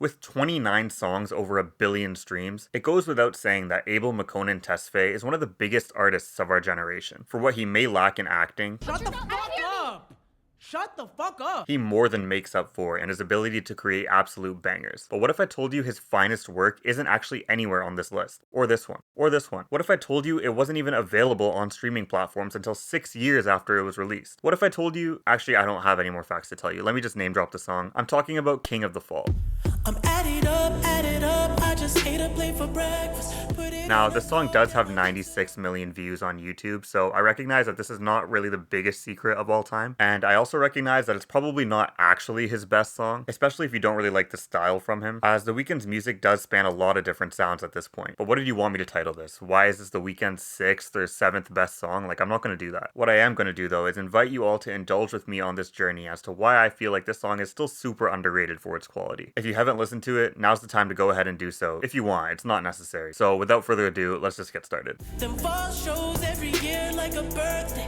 With 29 songs over a billion streams, it goes without saying that Abel Makonnen Tesfaye is one of the biggest artists of our generation. For what he may lack in acting, Shut the fuck up! Shut the fuck up! he more than makes up for in his ability to create absolute bangers. But what if I told you his finest work isn't actually anywhere on this list? Or this one? Or this one? What if I told you it wasn't even available on streaming platforms until 6 years after it was released? What if I told you, actually I don't have any more facts to tell you, let me just name drop the song. I'm talking about King of the Fall. I'm added up, I just ate a plate for breakfast. Now, this song does have 96 million views on YouTube, so I recognize that this is not really the biggest secret of all time, and I also recognize that it's probably not actually his best song, especially if you don't really like the style from him, as The Weeknd's music does span a lot of different sounds at this point. But what did you want me to title this? Why is this The Weeknd's 6th or 7th best song? Like, I'm not going to do that. What I am going to do, though, is invite you all to indulge with me on this journey as to why I feel like this song is still super underrated for its quality. If you haven't listened to it, now's the time to go ahead and do so. If you want, it's not necessary. So without further ado, let's just get started. Them fall shows every year like a birthday,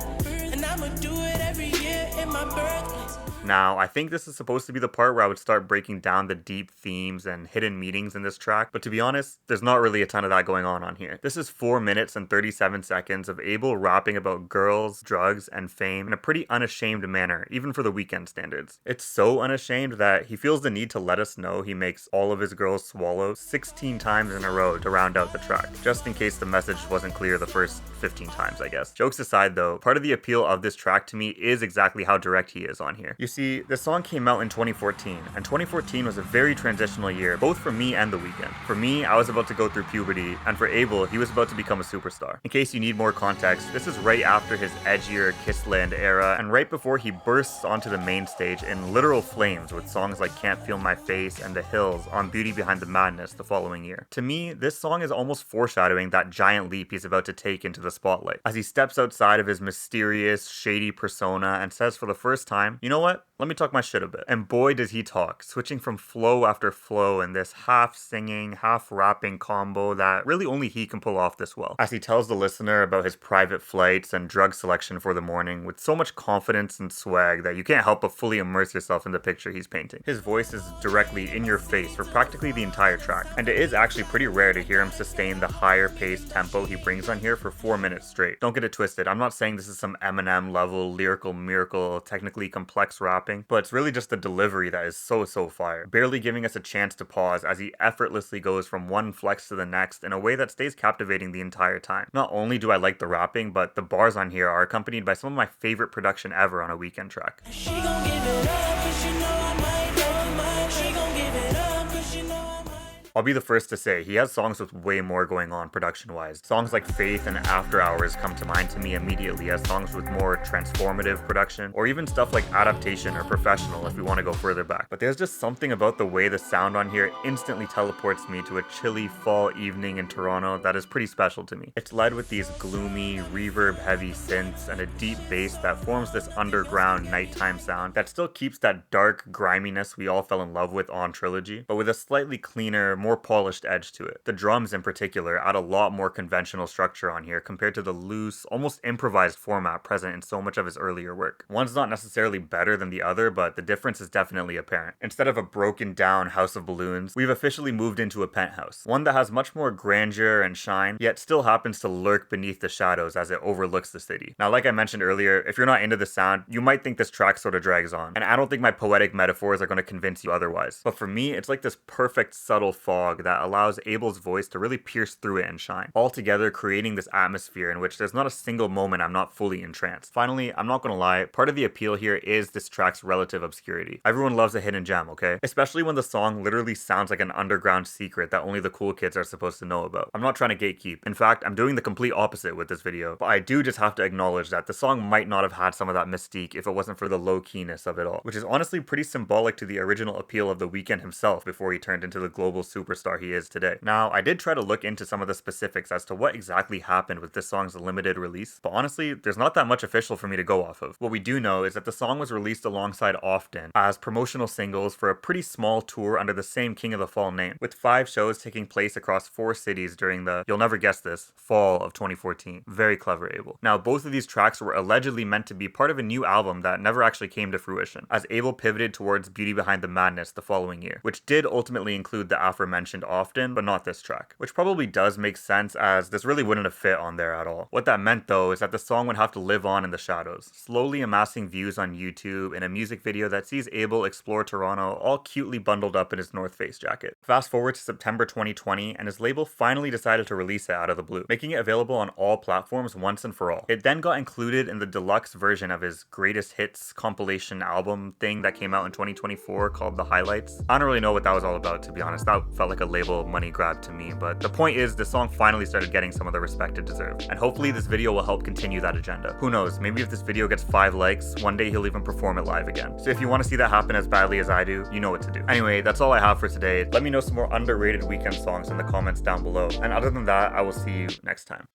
and I'ma do it every year in my birthplace. Now, I think this is supposed to be the part where I would start breaking down the deep themes and hidden meanings in this track, but to be honest, there's not really a ton of that going on here. This is 4 minutes and 37 seconds of Abel rapping about girls, drugs, and fame in a pretty unashamed manner, even for The Weeknd standards. It's so unashamed that he feels the need to let us know he makes all of his girls swallow 16 times in a row to round out the track, just in case the message wasn't clear the first 15 times, I guess. Jokes aside though, part of the appeal of this track to me is exactly how direct he is on here. You see, this song came out in 2014, and 2014 was a very transitional year, both for me and The Weeknd. For me, I was about to go through puberty, and for Abel, he was about to become a superstar. In case you need more context, this is right after his edgier Kissland era, and right before he bursts onto the main stage in literal flames with songs like Can't Feel My Face and The Hills on Beauty Behind the Madness the following year. To me, this song is almost foreshadowing that giant leap he's about to take into the spotlight, as he steps outside of his mysterious, shady persona and says for the first time, you know what? Let me talk my shit a bit. And boy does he talk, switching from flow after flow in this half singing, half rapping combo that really only he can pull off this well. As he tells the listener about his private flights and drug selection for the morning with so much confidence and swag that you can't help but fully immerse yourself in the picture he's painting. His voice is directly in your face for practically the entire track, and it is actually pretty rare to hear him sustain the higher paced tempo he brings on here for 4 minutes straight. Don't get it twisted, I'm not saying this is some Eminem level lyrical miracle, technically complex rapping, but it's really just the delivery that is so fire, barely giving us a chance to pause as he effortlessly goes from one flex to the next in a way that stays captivating the entire time. Not only do I like the rapping, but the bars on here are accompanied by some of my favorite production ever on a Weeknd track. She gon' give it up, 'cause you know I might, she gon' give it up, 'cause you know I might. I'll be the first to say, he has songs with way more going on production-wise. Songs like Faith and After Hours come to mind to me immediately as songs with more transformative production, or even stuff like Adaptation or Professional if we want to go further back. But there's just something about the way the sound on here instantly teleports me to a chilly fall evening in Toronto that is pretty special to me. It's led with these gloomy, reverb-heavy synths and a deep bass that forms this underground nighttime sound that still keeps that dark griminess we all fell in love with on Trilogy, but with a slightly cleaner, more polished edge to it. The drums in particular add a lot more conventional structure on here compared to the loose, almost improvised format present in so much of his earlier work. One's not necessarily better than the other, but the difference is definitely apparent. Instead of a broken down House of Balloons, we've officially moved into a penthouse. One that has much more grandeur and shine, yet still happens to lurk beneath the shadows as it overlooks the city. Now, like I mentioned earlier, if you're not into the sound, you might think this track sort of drags on, and I don't think my poetic metaphors are going to convince you otherwise. But for me, it's like this perfect subtle fog that allows Abel's voice to really pierce through it and shine, altogether creating this atmosphere in which there's not a single moment I'm not fully entranced. Finally, I'm not gonna lie, part of the appeal here is this track's relative obscurity. Everyone loves a hidden gem, okay? Especially when the song literally sounds like an underground secret that only the cool kids are supposed to know about. I'm not trying to gatekeep. In fact, I'm doing the complete opposite with this video, but I do just have to acknowledge that the song might not have had some of that mystique if it wasn't for the low-keyness of it all, which is honestly pretty symbolic to the original appeal of The Weeknd himself before he turned into the global superstar superstar he is today. Now, I did try to look into some of the specifics as to what exactly happened with this song's limited release, but honestly, there's not that much official for me to go off of. What we do know is that the song was released alongside Often as promotional singles for a pretty small tour under the same King of the Fall name, with 5 shows taking place across 4 cities during the, you'll never guess this, fall of 2014. Very clever, Abel. Now, both of these tracks were allegedly meant to be part of a new album that never actually came to fruition, as Abel pivoted towards Beauty Behind the Madness the following year, which did ultimately include the aforementioned Often, but not this track, which probably does make sense as this really wouldn't have fit on there at all. What that meant though is that the song would have to live on in the shadows, slowly amassing views on YouTube in a music video that sees Abel explore Toronto all cutely bundled up in his North Face jacket. Fast forward to September 2020 and his label finally decided to release it out of the blue, making it available on all platforms once and for all. It then got included in the deluxe version of his greatest hits compilation album thing that came out in 2024 called The Highlights. I don't really know what that was all about, to be honest. That felt like a label money grab to me, but the point is the song finally started getting some of the respect it deserved, and hopefully this video will help continue that agenda. Who knows, maybe if this video gets 5 likes, one day he'll even perform it live again. So if you want to see that happen as badly as I do, you know what to do. Anyway, that's all I have for today. Let me know some more underrated Weeknd songs in the comments down below, and other than that, I will see you next time.